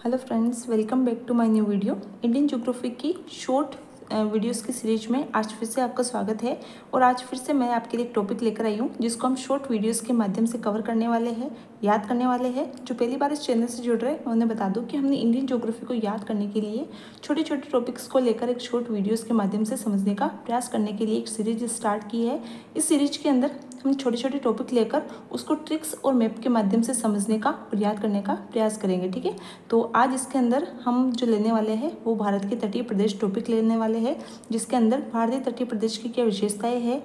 Hello friends, welcome back to my new video. Indian geography की short videos की series में आज फिर से आपका स्वागत है। और आज फिर से मैं आपके लिए एक टॉपिक लेकर आई हूँ जिसको हम शॉर्ट वीडियोस के माध्यम से कवर करने वाले हैं, याद करने वाले हैं। जो पहली बार इस चैनल से जुड़ रहे हैं मैं उन्हें बता दूँ कि हमने इंडियन ज्योग्राफी को याद करने के लिए छोटे छोटे टॉपिक्स को लेकर एक शॉर्ट वीडियोज़ के माध्यम से समझने का प्रयास करने के लिए एक सीरीज स्टार्ट की है। इस सीरीज के अंदर हम छोटे छोटे टॉपिक लेकर उसको ट्रिक्स और मैप के माध्यम से समझने का और याद करने का प्रयास करेंगे। ठीक है, तो आज इसके अंदर हम जो लेने वाले हैं वो भारत के तटीय प्रदेश टॉपिक लेने वाले हैं, जिसके अंदर भारतीय तटीय प्रदेश की क्या विशेषताएं हैं,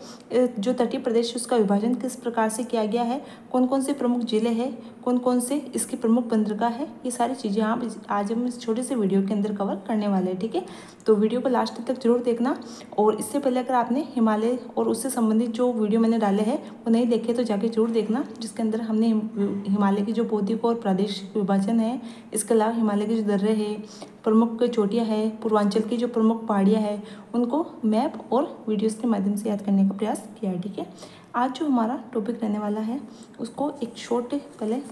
जो तटीय प्रदेश उसका विभाजन किस प्रकार से किया गया है, कौन कौन से प्रमुख जिले हैं, कौन कौन से इसकी प्रमुख बंदरगाह है, ये सारी चीज़ें आज हम इस छोटे से वीडियो के अंदर कवर करने वाले हैं। ठीक है, तो वीडियो को लास्ट तक जरूर देखना। और इससे पहले अगर आपने हिमालय और उससे संबंधित जो वीडियो मैंने डाले हैं वो नहीं देखे तो जाके जरूर देखना, जिसके अंदर हमने हिमालय की जो भौतिक और प्रादेशिक विभाजन है, इसके अलावा हिमालय के जो दर्रे हैं, प्रमुख चोटियाँ है, पूर्वांचल की जो प्रमुख पहाड़ियाँ हैं, उनको मैप और वीडियोज़ के माध्यम से याद करने का प्रयास किया है। ठीक है, आज जो हमारा टॉपिक रहने वाला है उसको एक शॉर्ट पहले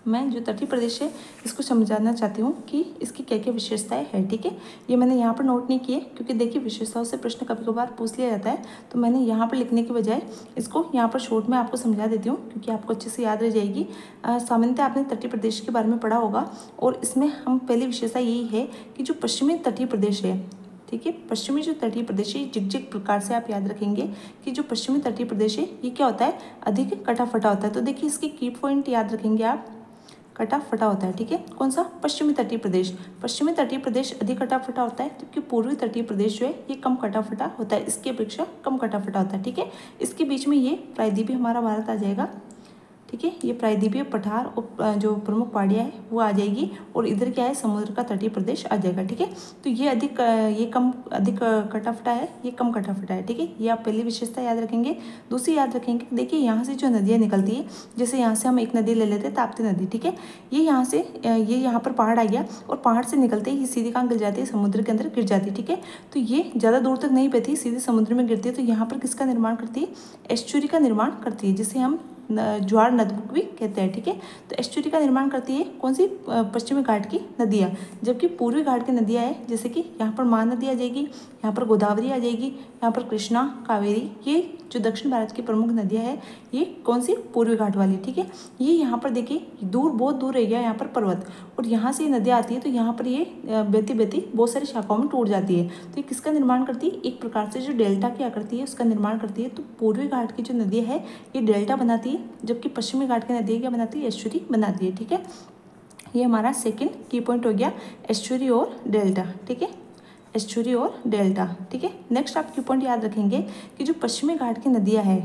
मैं जो तटीय प्रदेश है इसको समझाना चाहती हूँ कि इसकी क्या क्या विशेषताएं हैं। ठीक है, ये मैंने यहाँ पर नोट नहीं किए क्योंकि देखिए विशेषताओं से प्रश्न कभी कभार पूछ लिया जाता है, तो मैंने यहाँ पर लिखने के बजाय इसको यहाँ पर शॉर्ट में आपको समझा देती हूँ क्योंकि आपको अच्छे से याद रह जाएगी। सामान्यतः आपने तटीय प्रदेश के बारे में पढ़ा होगा और इसमें हम पहली विशेषता यही है कि जो पश्चिमी तटीय प्रदेश है, ठीक है, पश्चिमी जो तटीय प्रदेश है जिग प्रकार से आप याद रखेंगे कि जो पश्चिमी तटीय प्रदेश है ये क्या होता है, अधिक कटा फटा होता है। तो देखिए इसकी की पॉइंट याद रखेंगे आप, कटा फटा होता है। ठीक है, कौन सा, पश्चिमी तटीय प्रदेश। पश्चिमी तटीय प्रदेश अधिक कटा फटा होता है जबकि पूर्वी तटीय प्रदेश जो है ये कम कटा फटा होता है, इसकी अपेक्षा कम कटा फटा होता है। ठीक है, इसके बीच में ये प्रायद्वीपीय हमारा भारत आ जाएगा। ठीक है, ये प्रायद्वीपीय पठार और जो प्रमुख पहाड़ियाँ है वो आ जाएगी और इधर क्या है, समुद्र का तटीय प्रदेश आ जाएगा। ठीक है, तो ये अधिक कटा फटा है, ये कम कटा फटा है। ठीक है, ये आप पहली विशेषता याद रखेंगे। दूसरी याद रखेंगे, देखिए यहाँ से जो नदियाँ निकलती है, जैसे यहाँ से हम एक नदी ले लेते हैं ताप्ती नदी। ठीक है, ये यहाँ पर पहाड़ आ गया और पहाड़ से निकलते ही सीधी कहाँ गिर जाती है, समुद्र के अंदर गिर जाती है। ठीक है, तो ये ज़्यादा दूर तक नहीं बहती, सीधे समुद्र में गिरती है। तो यहाँ पर किसका निर्माण करती है, एस्चुरी का निर्माण करती है, जिसे हम ज्वार नदबुक भी कहते हैं। ठीक है, तो एस्चुरी का निर्माण करती है कौन सी, पश्चिमी घाट की नदियाँ, जबकि पूर्वी घाट की नदियाँ है जैसे कि यहाँ पर महानदी आ जाएगी, यहाँ पर गोदावरी आ जाएगी, यहाँ पर कृष्णा, कावेरी, ये जो दक्षिण भारत की प्रमुख नदियाँ है ये कौन सी, पूर्वी घाट वाली। ठीक है, ये यहाँ पर देखिए बहुत दूर रह गया यहाँ पर पर्वत, और यहाँ से ये नदियाँ आती है तो यहाँ पर ये बहती बहती बहुत सारी शाखाओं में टूट जाती है। तो ये किसका निर्माण करती है, एक प्रकार से जो डेल्टा की आकृति है उसका निर्माण करती है। तो पूर्वी घाट की जो नदियाँ है ये डेल्टा बनाती है, जबकि पश्चिमी घाट की नदियाँ क्या बनाती है, एस्चुरी बनाती है। ठीक है, ये हमारा सेकंड की पॉइंट हो गया, एस्चुरी और डेल्टा। ठीक है, एस्चुरी और डेल्टा। ठीक है, नेक्स्ट आप की पॉइंट याद रखेंगे कि जो पश्चिमी घाट की नदियाँ है,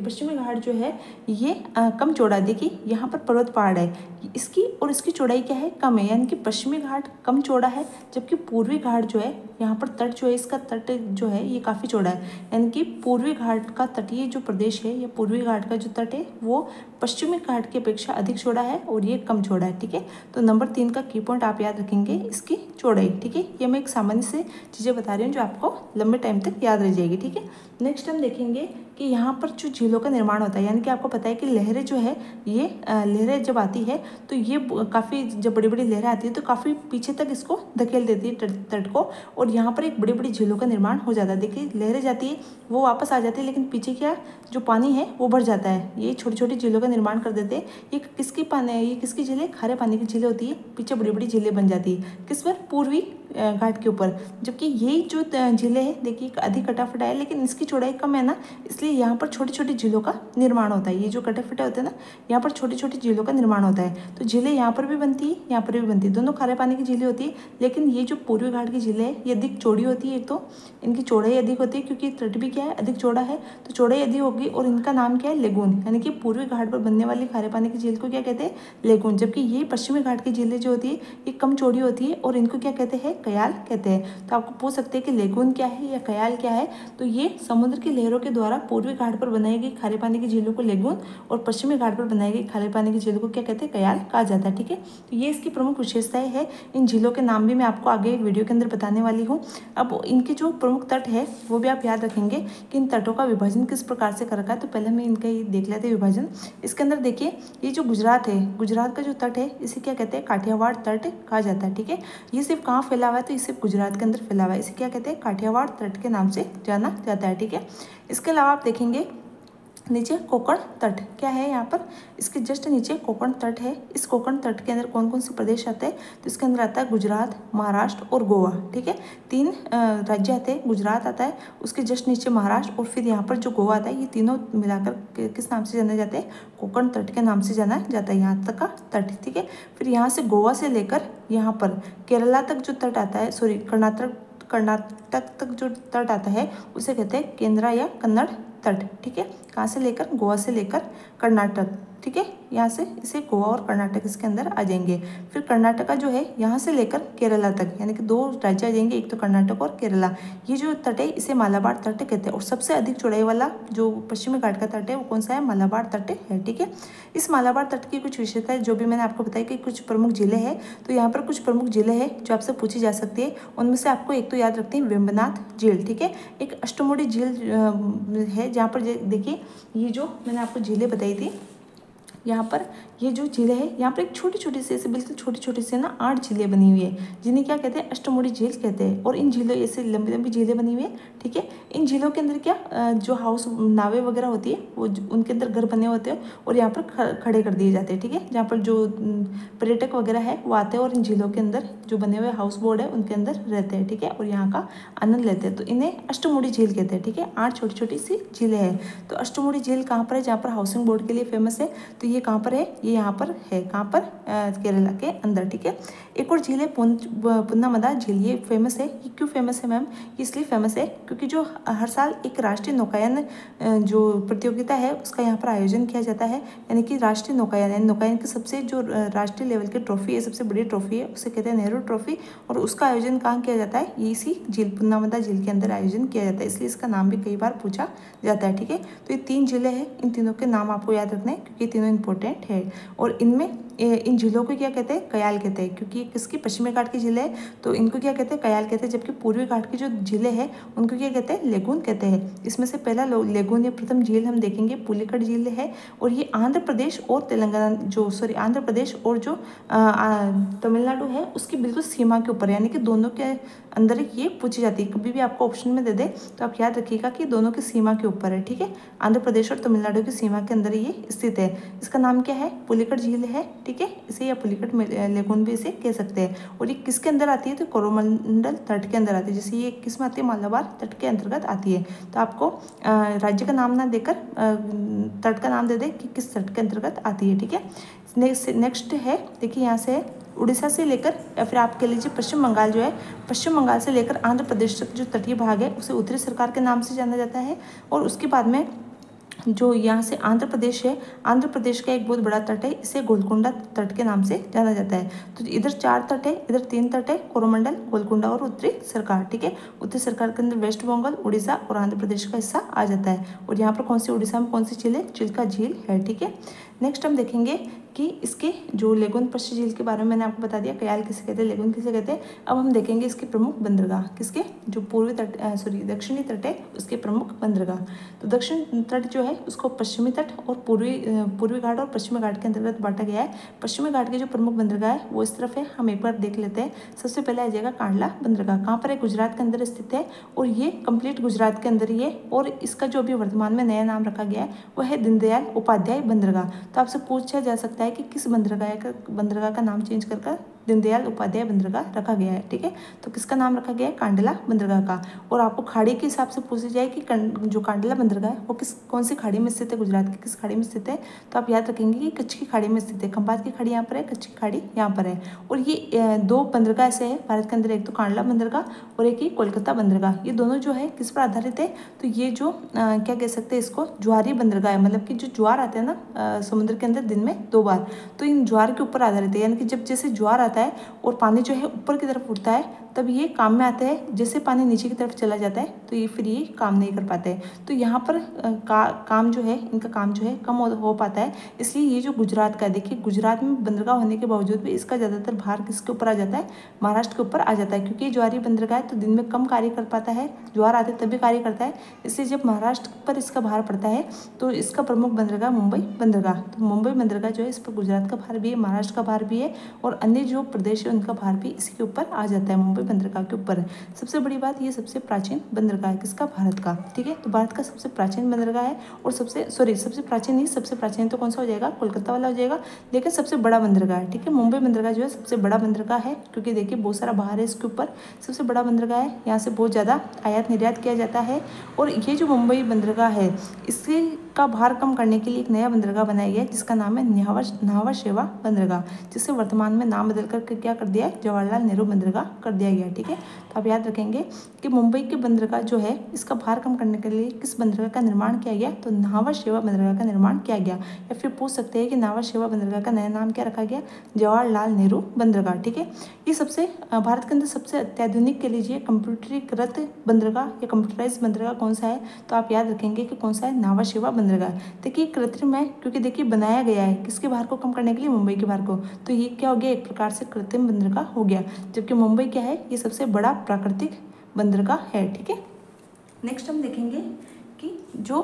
पश्चिमी घाट जो है ये कम चौड़ा, देखिए यहाँ पर पर्वत पहाड़ है, इसकी और इसकी चौड़ाई क्या है, कम है, यानी कि पश्चिमी घाट कम चौड़ा है, जबकि पूर्वी घाट जो है यहाँ पर तट जो है, इसका तट जो है ये काफ़ी चौड़ा है, यानी कि पूर्वी घाट का तटीय जो प्रदेश है या पूर्वी घाट का जो तट है वो पश्चिमी घाट की अपेक्षा अधिक चौड़ा है और ये कम चौड़ा है। ठीक है, तो नंबर 3 का की पॉइंट आप याद रखेंगे, इसकी चौड़ाई। ठीक है, ये मैं एक सामान्य से चीज़ें बता रही हूँ जो आपको लंबे टाइम तक याद रह जाएगी। ठीक है, नेक्स्ट हम देखेंगे कि यहाँ पर जो झीलों का निर्माण होता है, यानी कि आपको पता है कि लहरें जो है ये लहरें जब आती है तो ये काफ़ी, जब बड़ी बड़ी लहरें आती है तो काफ़ी पीछे तक इसको धकेल देती है तट को, और यहाँ पर एक बड़ी बड़ी झीलों का निर्माण हो जाता है। देखिए लहरें जाती है वो वापस आ जाती है, लेकिन पीछे क्या जो पानी है वो बढ़ जाता है, ये छोटी छोटी झीलों का निर्माण कर देते हैं। ये किसकी झीलें, खारे पानी की झीलें होती है, पीछे बड़ी बड़ी झीलें बन जाती है, किस पर, पूर्वी घाट के ऊपर। जबकि यही जो झीलें हैं देखिए अधिक कटाफटा है लेकिन इसकी चौड़ाई कम है ना, इसलिए यहाँ पर छोटी छोटी झीलों का निर्माण होता है। ये जो कटाफटे होते हैं ना, यहाँ पर छोटी छोटी झीलों का निर्माण होता है। तो झीलें यहाँ पर भी बनती है, यहाँ पर भी बनती है, दोनों खारे पानी की झीलें होती है, लेकिन ये जो पूर्वी घाट की झीलें है ये अधिक चौड़ी होती है। एक तो इनकी चौड़ाई अधिक होती है क्योंकि तट भी क्या है, अधिक चौड़ा है, तो चौड़ाई अधिक होगी, और इनका नाम क्या है, लेगून, यानी कि पूर्वी घाट पर बनने वाली खारे पानी की झील को क्या कहते हैं, लेगून। जबकि ये पश्चिमी घाट की झीलें जो होती है ये कम चौड़ी होती है और इनको क्या कहते हैं, कयाल कहते हैं। तो आपको पूछ सकते हैं कि लेगून क्या है या कयाल क्या है, तो ये समुद्र की लहरों के द्वारा पूर्वी घाट पर बनाई गई खारे पानी की झीलों को लेगून और पश्चिमी घाट पर बनाई गई खारे पानी की झीलों को क्या कहते हैं, कयाल कहा जाता है। ठीक है, तो ये इसकी प्रमुख विशेषताएं है। इन झीलों के नाम भी मैं आपको आगे वीडियो के अंदर बताने वाली हूँ। अब इनके जो प्रमुख तट है वो भी आप याद रखेंगे कि इन तटों का विभाजन किस प्रकार से कर रखा है। तो पहले मैं इनका ये देख लेते हैं विभाजन। इसके अंदर देखिए, ये जो गुजरात है, गुजरात का जो तट है इसे क्या कहते हैं, काठियावाड़ तट कहा जाता है। ठीक है, ये सिर्फ कहाँ फैला हुआ है, तो ये सिर्फ गुजरात के अंदर फैला हुआ है। इसे क्या कहते हैं, काठियावाड़ तट के नाम से जाना जाता है। ठीक है, इसके अलावा आप देखेंगे नीचे कोंकण तट क्या है, यहाँ पर इसके जस्ट नीचे कोंकण तट है। इस कोंकण तट के अंदर कौन कौन से प्रदेश आते हैं, तो इसके अंदर आता है गुजरात, महाराष्ट्र और गोवा। ठीक है, 3 राज्य आते हैं। गुजरात आता है, उसके जस्ट नीचे महाराष्ट्र और फिर यहाँ पर जो गोवा आता है। ये तीनों मिलाकर किस नाम से जाने जाते हैं, कोंकण तट के नाम से जाना जाता है यहाँ तक का तट। ठीक है, फिर यहाँ से गोवा से लेकर यहाँ पर केरला तक जो तट आता है, सॉरी कर्नाटक तक जो तट आता है उसे कहते हैं केंद्रा या कन्नड़ तट। ठीक है, कहाँ से लेकर, गोवा से लेकर कर्नाटक। ठीक है, यहाँ से इसे गोवा और कर्नाटक इसके अंदर आ जाएंगे। फिर कर्नाटका जो है यहाँ से लेकर केरला तक, यानी कि 2 राज्य आ जाएंगे, एक तो कर्नाटक और केरला। ये जो तट है इसे मालाबार तट कहते हैं। और सबसे अधिक चौड़ाई वाला जो पश्चिमी घाट का तट है वो कौन सा है, मालाबार तट है। ठीक है, इस मालाबार तट की कुछ विशेषता है जो भी मैंने आपको बताई कि कुछ प्रमुख जिले हैं। तो यहाँ पर कुछ प्रमुख जिले हैं जो आपसे पूछी जा सकती है। उनमें से आपको एक तो याद रखते हैं वेम्बनाथ झील। ठीक है, एक अष्टमुड़ी झील है जहाँ पर देखिए ये जो मैंने आपको झीलें बताई थी, यहाँ पर ये जो झीलें है यहाँ पर एक छोटी छोटी सी ऐसे बिल्कुल छोटी छोटी सी ना 8 झीलें बनी हुई है जिन्हें क्या कहते हैं, अष्टमुड़ी झील कहते हैं। और इन झीलों ऐसे लंबी लंबी झीलें बनी हुई है। ठीक है, इन झीलों के अंदर क्या जो हाउस नावें वगैरह होती है वो उनके अंदर घर बने होते हैं और यहाँ पर खड़े कर दिए जाते हैं। ठीक है, जहाँ पर जो पर्यटक वगैरह है वो आते हैं और इन झीलों के अंदर जो बने हुए हाउस बोट है उनके अंदर रहते हैं। ठीक है, और यहाँ का आनंद लेते हैं। तो इन्हें अष्टमुड़ी झील कहते हैं। ठीक है, 8 छोटी छोटी सी झीलें हैं। तो अष्टमुड़ी झील कहाँ पर है, जहाँ पर हाउसिंग बोर्ड के लिए फेमस है। तो ये कहाँ पर है, ये यहाँ पर है, कहाँ पर, केरला के अंदर। ठीक है, एक और झील है पुन्नामदा झील। ये फेमस है। ये क्यों फेमस है मैम, इसलिए फेमस है क्योंकि जो हर साल एक राष्ट्रीय नौकायन जो प्रतियोगिता है उसका यहाँ पर आयोजन किया जाता है। यानी कि राष्ट्रीय नौकायन, यानी नौकायन की सबसे जो राष्ट्रीय लेवल की ट्रॉफी है, सबसे बड़ी ट्रॉफी है, उसे कहते हैं नेहरू ट्रॉफी। और उसका आयोजन कहाँ किया जाता है, ये इसी झील पुन्नामदा झील के अंदर आयोजन किया जाता है, इसलिए इसका नाम भी कई बार पूछा जाता है। ठीक है, तो ये 3 झीलें हैं, इन तीनों के नाम आपको याद रखने हैं क्योंकि ये तीनों इंपॉर्टेंट है। और इनमें इन झीलों को क्या कहते हैं, कयाल कहते हैं, क्योंकि किसकी, पश्चिमी घाट की झीलें है तो इनको क्या कहते हैं, कयाल कहते हैं। जबकि पूर्वी घाट की जो झीलें हैं उनको क्या कहते हैं, लेगून कहते हैं। इसमें से पहला लेगून या प्रथम झील हम देखेंगे पुलिकट झील है। और ये आंध्र प्रदेश और तेलंगाना आंध्र प्रदेश और जो तमिलनाडु है उसकी बिल्कुल सीमा के ऊपर, यानी कि दोनों के अंदर ये पूछी जाती है। कभी भी आपको ऑप्शन में दे दे तो आप याद रखिएगा कि दोनों की सीमा के ऊपर है। ठीक है, आंध्र प्रदेश और तमिलनाडु की सीमा के अंदर ये स्थित है। इसका नाम क्या है, पुलिकट झील है। ठीक है, इसे या पुलिकट लेगून भी इसे कह सकते हैं। और ये किसके अंदर आती है, तो कोरोमंडल तट के अंदर आती है। जैसे ये किस में आती है, मालाबार तट के अंतर्गत आती है। तो आपको राज्य का नाम ना देकर तट का नाम दे दे कि किस तट के अंतर्गत आती है। ठीक है, नेक्स्ट है, देखिए यहाँ से उड़ीसा से लेकर या फिर आप कह लीजिए पश्चिम बंगाल जो है, पश्चिम बंगाल से लेकर आंध्र प्रदेश तक जो तटीय भाग है उसे उत्तरी सरकार के नाम से जाना जाता है। और उसके बाद में जो यहाँ से आंध्र प्रदेश है, आंध्र प्रदेश का एक बहुत बड़ा तट है, इसे गोलकुंडा तट के नाम से जाना जाता है। तो इधर 4 तट है, इधर 3 तट है, कोरोमंडल, गोलकुंडा और उत्तरी सरकार। ठीक है, उत्तरी सरकार के अंदर वेस्ट बंगाल, उड़ीसा और आंध्र प्रदेश का हिस्सा आ जाता है। और यहाँ पर कौन सी, उड़ीसा में कौन सी झील है, चिल्का झील है। ठीक है, नेक्स्ट हम देखेंगे कि इसके जो लेगुन पश्चिम झील के बारे में मैंने आपको बता दिया, कयाल किसे कहते हैं, लेगुन किसे कहते हैं। अब हम देखेंगे इसके प्रमुख बंदरगाह, किसके, जो पूर्वी तट दक्षिणी तट है उसके प्रमुख बंदरगाह। तो दक्षिण तट जो है उसको पश्चिमी तट और पूर्वी घाट और पश्चिमी घाट के अंतर्गत बांटा गया है। पश्चिमी घाट के जो प्रमुख बंदरगाह है वो इस तरफ है, हम एक बार देख लेते हैं। सबसे पहले आ जाएगा कांडला बंदरगाह, कहाँ पर है, गुजरात के अंदर स्थित है। और ये कंप्लीट गुजरात के अंदर ही है। और इसका जो अभी वर्तमान में नया नाम रखा गया है वो है दीनदयाल उपाध्याय बंदरगाह। तो आपसे पूछा जा सकता है कि किस बंदरगाह का नाम चेंज कर दीनदयाल उपाध्याय बंदरगाह रखा गया है। ठीक है, तो किसका नाम रखा गया है, कांडला बंदरगाह का। और आपको खाड़ी के हिसाब से पूछी जाए कि जो कांडला बंदरगाह है वो कौन सी खाड़ी में स्थित है, गुजरात की किस खाड़ी में स्थित है। तो आप याद रखेंगे कि कच्छ की खाड़ी में स्थित है। खंबात की खाड़ी यहाँ पर है, कच्छ की खाड़ी यहाँ पर है। और ये 2 बंदरगाह ऐसे है भारत के अंदर, एक तो कांडला बंदरगाह और एक ही कोलकाता बंदरगाह। ये दोनों जो है किस पर आधारित है, तो ये जो क्या कह सकते हैं इसको, ज्वारी बंदरगाह है। मतलब कि जो ज्वार आते हैं ना समुद्र के अंदर दिन में 2 बार, तो इन ज्वार के ऊपर आधारित है। यानी कि जब जैसे ज्वार आता है और पानी जो है ऊपर की तरफ उठता है तब ये काम में आता है। जैसे पानी नीचे की तरफ चला जाता है तो ये फिर ये काम नहीं कर पाता है। तो यहाँ पर काम जो है, इनका काम जो है कम हो पाता है। इसलिए ये जो गुजरात का है, देखिए गुजरात में बंदरगाह होने के बावजूद भी इसका ज़्यादातर भार किसके ऊपर आ जाता है, महाराष्ट्र के ऊपर आ जाता है। क्योंकि ज्वारी बंदरगाह है तो दिन में कम कार्य कर पाता है, ज्वार आते तभी कार्य करता है। इसलिए जब महाराष्ट्र पर इसका भार पड़ता है तो इसका प्रमुख बंदरगाह मुंबई बंदरगाह। तो मुंबई बंदरगाह जो है इस पर गुजरात का भार भी है, महाराष्ट्र का भार भी है और अन्य जो प्रदेश है उनका भार भी इसी के ऊपर आ जाता है, मुंबई बंदरगाह के ऊपर। सबसे बड़ी बात, ये सबसे प्राचीन बंदरगाह है किसका, भारत का। ठीक है, तो भारत का सबसे प्राचीन बंदरगाह है और सबसे प्राचीन नहीं, सबसे प्राचीन तो कौन सा हो जाएगा, कोलकाता वाला हो जाएगा। लेकिन सबसे बड़ा बंदरगाह है। ठीक है, मुंबई बंदरगाह जो है सबसे बड़ा बंदरगाह है क्योंकि देखिए बहुत सारा भार है इसके ऊपर। सबसे बड़ा बंदरगाह है, यहाँ से बहुत ज़्यादा आयात निर्यात किया जाता है। और ये जो मुंबई बंदरगाह है इससे का भार कम करने के लिए एक नया बंदरगाह बनाया गया है जिसका नाम है न्हावा शेवा बंदरगाह, जिसे वर्तमान में नाम बदल कर क्या कर दिया है, जवाहरलाल नेहरू बंदरगाह कर दिया गया। ठीक है, तो आप याद रखेंगे कि मुंबई के बंदरगाह जो है इसका भार कम करने के लिए किस बंदरगाह का निर्माण किया गया, तो न्हावा शेवा बंदरगाह का निर्माण किया गया। या फिर पूछ सकते हैं कि न्हावा शेवा बंदरगाह का नया नाम क्या रखा गया, जवाहरलाल नेहरू बंदरगाह। ठीक है, ये सबसे भारत के अंदर सबसे अत्याधुनिक कह लीजिए कंप्यूटरीकृत बंदरगाह या कंप्यूटराइज बंदरगाह कौन सा है, तो आप याद रखेंगे कि कौन सा है, न्हावा शेवा बंदरगाह। देखिए कृत्रिम है क्योंकि देखिए बनाया गया है किसके भार को कम करने के लिए, मुंबई के भार को। तो ये क्या हो गया, एक प्रकार से कृत्रिम बंदरगाह हो गया। जबकि मुंबई क्या है, ये सबसे बड़ा प्राकृतिक बंदरगाह है। ठीक है, नेक्स्ट हम देखेंगे कि जो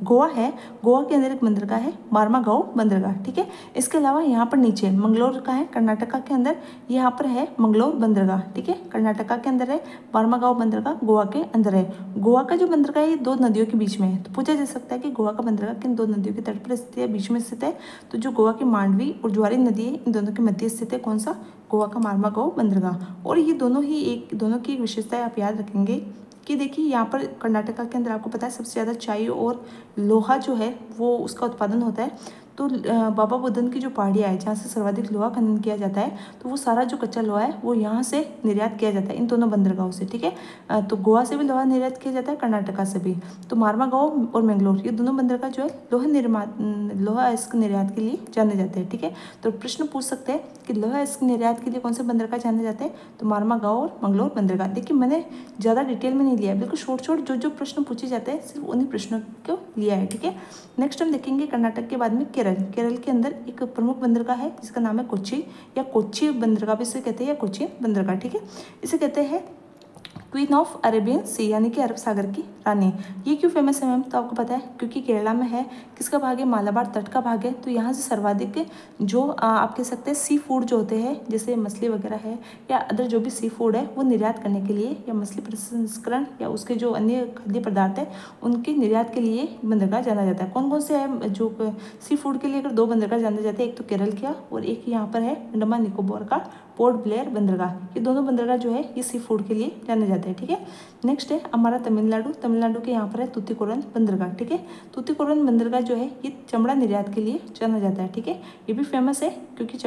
गोवा है, गोवा के अंदर एक बंदरगाह है मार्मागांव बंदरगाह। ठीक है, इसके अलावा यहाँ पर नीचे मंगलोर का है, कर्नाटका के अंदर, यहाँ पर है मंगलोर बंदरगाह। ठीक है, कर्नाटका के अंदर है, मार्मागांव बंदरगाह गोवा के अंदर है। गोवा का जो बंदरगाह है ये दो नदियों के बीच में है। तो पूछा जा सकता है कि गोवा का बंदरगाह किन दो नदियों के तट पर स्थित है, बीच में स्थित है। तो जो गोवा की मांडवी और ज्वारी नदी है इन दोनों के मध्य स्थित है कौन सा, गोवा का मार्मागांव बंदरगाह। और ये दोनों की एक विशेषता है, आप याद रखेंगे कि देखिए यहाँ पर कर्नाटका के अंदर आपको पता है सबसे ज़्यादा चाय और लोहा जो है वो उसका उत्पादन होता है। तो बाबा बुदन की जो पहाड़ियाँ है जहाँ से सर्वाधिक लोहा खनन किया जाता है, तो वो सारा जो कच्चा लोहा है वो यहाँ से निर्यात किया जाता है इन दोनों बंदरगाहों से। ठीक है, तो गोवा से भी लोहा निर्यात किया जाता है, कर्नाटका से भी। तो मार्मागांव और मैंगलोर ये दोनों बंदरगाह जो है लोहा इस्क निर्यात के लिए जाने जाते हैं। ठीक है, तो प्रश्न पूछ सकते हैं कि लोहा इस्क निर्यात के लिए कौन से बंदरगाह जाने जाते हैं, तो मार्मागांव और मंगलोर बंदरगाह। देखिए मैंने ज़्यादा डिटेल में नहीं लिया है, बिल्कुल शॉर्ट जो प्रश्न पूछे जाते हैं सिर्फ उन्हीं प्रश्नों को लिया है। ठीक है, नेक्स्ट हम देखेंगे कर्नाटक के बाद में केरल के अंदर एक प्रमुख बंदरगाह है जिसका नाम है कोच्चि या कोच्चि बंदरगाह भी इसे कहते हैं, या कोच्चि बंदरगाह। ठीक है, इसे कहते हैं क्वीन ऑफ अरेबियन सी, यानी कि अरब सागर की रानी। ये क्यों फेमस है मैम, तो आपको पता है क्योंकि केरला में है, किसका भाग है, मालाबार तट का भाग है। तो यहाँ से सर्वाधिक जो आप कह सकते हैं सी फूड जो होते हैं जैसे मछली वगैरह है या अदर जो भी सी फूड है वो निर्यात करने के लिए, या मछली प्रसंस्करण या उसके जो अन्य खाद्य पदार्थ है उनके निर्यात के लिए बंदरगाह जाना जाता है। कौन कौन से है जो सी फूड के लिए अगर दो बंदरगाह जाने जाते हैं, एक तो केरल का और एक यहाँ पर है अंडमान निकोबार का पोर्ट ब्लेयर बंदरगाह। ये दोनों बंदरगाह जो है ये सी फूड के लिए जाने जाते हैं। ठीक है, नेक्स्ट है हमारा तमिलनाडु के यहाँ पर है तूतीकोरन बंदरगाह। ठीक है, तूतीकोरन बंदरगाह जो है ये चमड़ा निर्यात के लिए जाना जाता है। ठीक है, ये भी फेमस है क्योंकि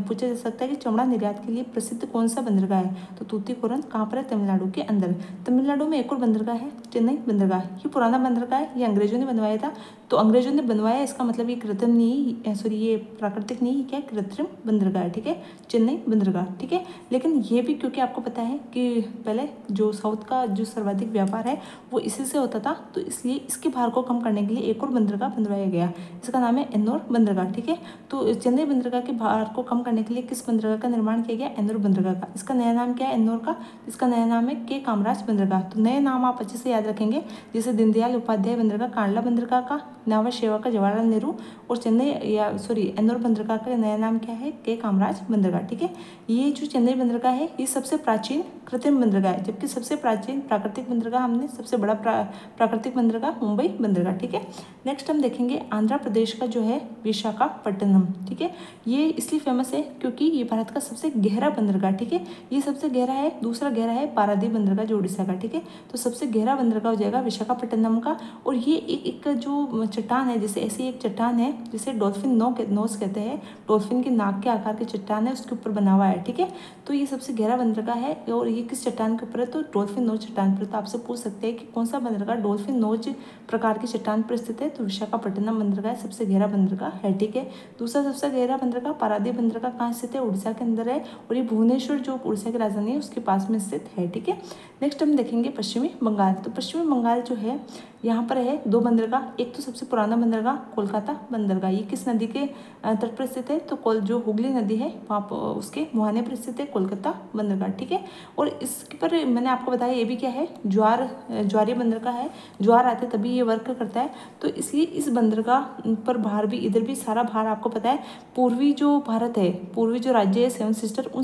पूछा जा सकता है कि चमड़ा निर्यात के लिए प्रसिद्ध कौन सा बंदरगाह है, तो तूतीकोरन कहाँ पर है, तमिलनाडु के अंदर। तमिलनाडु में एक और बंदरगाह है चेन्नई बंदरगाह। ये पुराना बंदरगाह है, ये अंग्रेजों ने बनवाया था। तो अंग्रेजों ने बनवाया इसका मतलब ये कृत्रिम नहीं, सॉरी ये प्राकृतिक नहीं, क्या कृत्रिम बंदरगाह है। ठीक है, चेन्नई बंदरगाह। ठीक है, लेकिन ये भी क्योंकि आपको पता है कि पहले जो साउथ का जो सर्वाधिक व्यापार है वो इसी से होता था, तो इसलिए इसके भार को कम करने के लिए एक और बंदरगाह बनवाया गया, इसका नाम है एन्नोर बंदरगाह। ठीक है, तो चेन्नई बंदरगाह के भार को कम करने के लिए किस बंदरगाह का निर्माण किया गया, एन्नोर बंदरगाह का। इसका नया नाम क्या है एन्नोर का, इसका नया नाम है के कामराज बंदरगाह। तो नए नाम आप अच्छे से याद रखेंगे, जैसे दीनदयाल उपाध्याय बंदरगाह कांडला बंदरगाह का, न्हावा शेवा का जवाहरलाल नेहरू, और एन्नोर बंदरगाह का नया नाम क्या है, के कामराज बंदरगाह। ठीक है, ये जो चेन्नई बंदरगाह है ये सबसे प्राचीन कृत्रिम बंदरगाह है, जबकि सबसे प्राचीन प्राकृतिक बंदरगाह हमने सबसे बड़ा प्राकृतिक बंदरगाह मुंबई बंदरगाह। ठीक है, नेक्स्ट हम देखेंगे आंध्र प्रदेश का जो है विशाखापट्टनम। ठीक है, ये इसलिए फेमस है क्योंकि ये भारत का सबसे गहरा बंदरगाह। ठीक है, ये सबसे गहरा है, दूसरा गहरा है पारादीप बंदरगाह जो उड़ीसा का। ठीक है, तो सबसे गहरा बंदरगाह हो जाएगा विशाखापट्टनम का। और ये एक जो चट्टान है, जैसे ऐसी एक चट्टान है जिसे डॉल्फिन नोज कहते हैं, डॉल्फिन के नाक के आकार की चट्टान है, उसके ऊपर बना हुआ है। ठीक है, तो ये सबसे गहरा बंदरगाह है और ये किस चट्टान के ऊपर है, तो डॉल्फिन नोज चट्टान पर। तो आपसे पूछ सकते हैं कि कौन सा बंदरगाह डॉल्फिन नोज प्रकार की चट्टान पर स्थित है, तो विशाखापट्टनम बंदरगाह सबसे गहरा बंदरगाह है। ठीक है, दूसरा सबसे गहरा बंदरगाह पारादीप बंदरगाह कहाँ स्थित है, उड़ीसा के अंदर है, और ये भुवनेश्वर जो उड़ीसा की राजधानी है उसके पास में स्थित है। ठीक है, नेक्स्ट हम देखेंगे पश्चिमी बंगाल। तो पश्चिमी बंगाल जो है यहाँ पर है 2 बंदरगाह। एक तो सबसे पुराना बंदरगाह कोलकाता बंदरगाह, ये किस नदी के तट पर स्थित है, तो जो हुगली नदी है वहाँ पर उसके मुहाने पर स्थित है कोलकाता बंदरगाह। ठीक है, और इसके पर मैंने आपको बताया ये भी क्या है, ज्वारीय बंदरगाह है, ज्वार आते तभी ये वर्क करता है। तो इसलिए इस बंदरगाह पर भार भी, इधर भी सारा भार आपको पता है, पूर्वी जो भारत है, पूर्वी जो राज्य है 7 सिस्टर, उन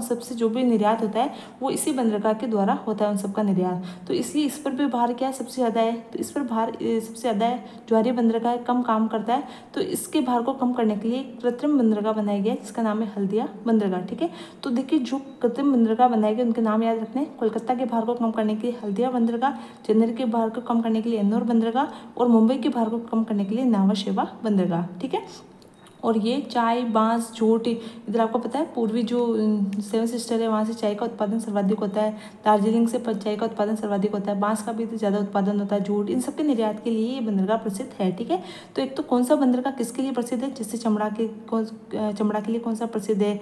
सबसे जो भी निर्यात होता है वो इसी बंदरगाह के द्वारा होता है, उन सबका निर्यात। तो इसलिए इस पर भी भार क्या है, सबसे ज़्यादा है, तो इस पर भार सबसे ज़्यादा है। ज्वारीय बंदरगाह कम काम करता है, तो इसके भार को कम करने के लिए एक कृत्रिम बंदरगाह बनाया गया है जिसका नाम है हल्दिया बंदरगाह। ठीक है, तो देखिए जो कृत्रिम बंदरगाह बनाए गए उनके नाम याद रखने हैं। कोलकाता के भार को कम करने के लिए हल्दिया बंदरगाह, चेन्नई के भार को कम करने के लिए एन्नोर बंदरगाह, और मुंबई के भार को कम करने के लिए नावा शेवा बंदरगाह। ठीक है, और ये चाय, बांस, जूट, इधर आपको पता है पूर्वी जो 7 सिस्टर है वहाँ से चाय का उत्पादन सर्वाधिक होता है, दार्जिलिंग से चाय का उत्पादन सर्वाधिक होता है, बांस का भी तो ज़्यादा उत्पादन होता है, जूट, इन सब के निर्यात के लिए ये बंदरगाह प्रसिद्ध है। ठीक है, तो एक तो कौन सा बंदरगाह किसके लिए प्रसिद्ध है, जैसे चमड़ा के लिए कौन सा प्रसिद्ध है,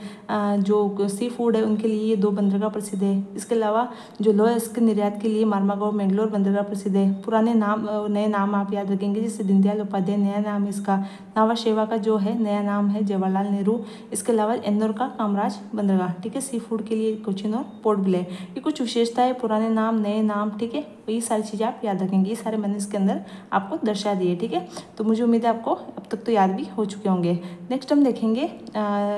जो सी फूड है उनके लिए ये 2 बंदरगाह प्रसिद्ध है। इसके अलावा जो लोहा इसके निर्यात के लिए मार्मागांव मैंगलोर बंदरगाह प्रसिद्ध है। पुराने नाम नए नाम आप याद रखेंगे, जैसे दीनदयाल उपाध्याय नया नाम है इसका, नावा शेवा का जो है नया नाम है जवाहरलाल नेहरू। इसके अलावा एन्नोर का कामराज बंदरगाह। ठीक है, सी फूड के लिए कोचीन और पोर्ट ब्लेयर, ये कुछ विशेषताएं, पुराने नाम, नए नाम। ठीक है, ये सारी चीज़ें आप याद रखेंगे, ये सारे मैंने इसके अंदर आपको दर्शा दिए। ठीक है, तो मुझे उम्मीद है आपको अब तक तो याद भी हो चुके होंगे। नेक्स्ट हम देखेंगे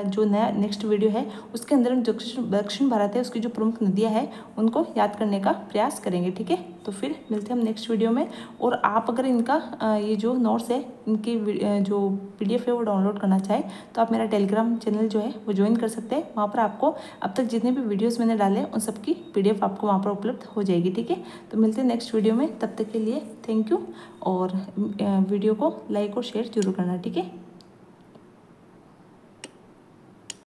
जो नया नेक्स्ट वीडियो है उसके अंदर हम दक्षिण भारत है उसकी जो प्रमुख नदियाँ हैं उनको याद करने का प्रयास करेंगे। ठीक है, तो फिर मिलते हैं हम नेक्स्ट वीडियो में। और आप अगर इनका ये जो नोट्स है इनकी जो PDF है वो डाउनलोड करना चाहें तो आप मेरा टेलीग्राम चैनल जो है वो ज्वाइन कर सकते हैं। वहाँ पर आपको अब तक जितने भी वीडियोस मैंने डाले उन सबकी PDF आपको वहाँ पर उपलब्ध हो जाएगी। ठीक है, तो मिलते हैं नेक्स्ट वीडियो में, तब तक के लिए थैंक यू, और वीडियो को लाइक और शेयर जरूर करना। ठीक है।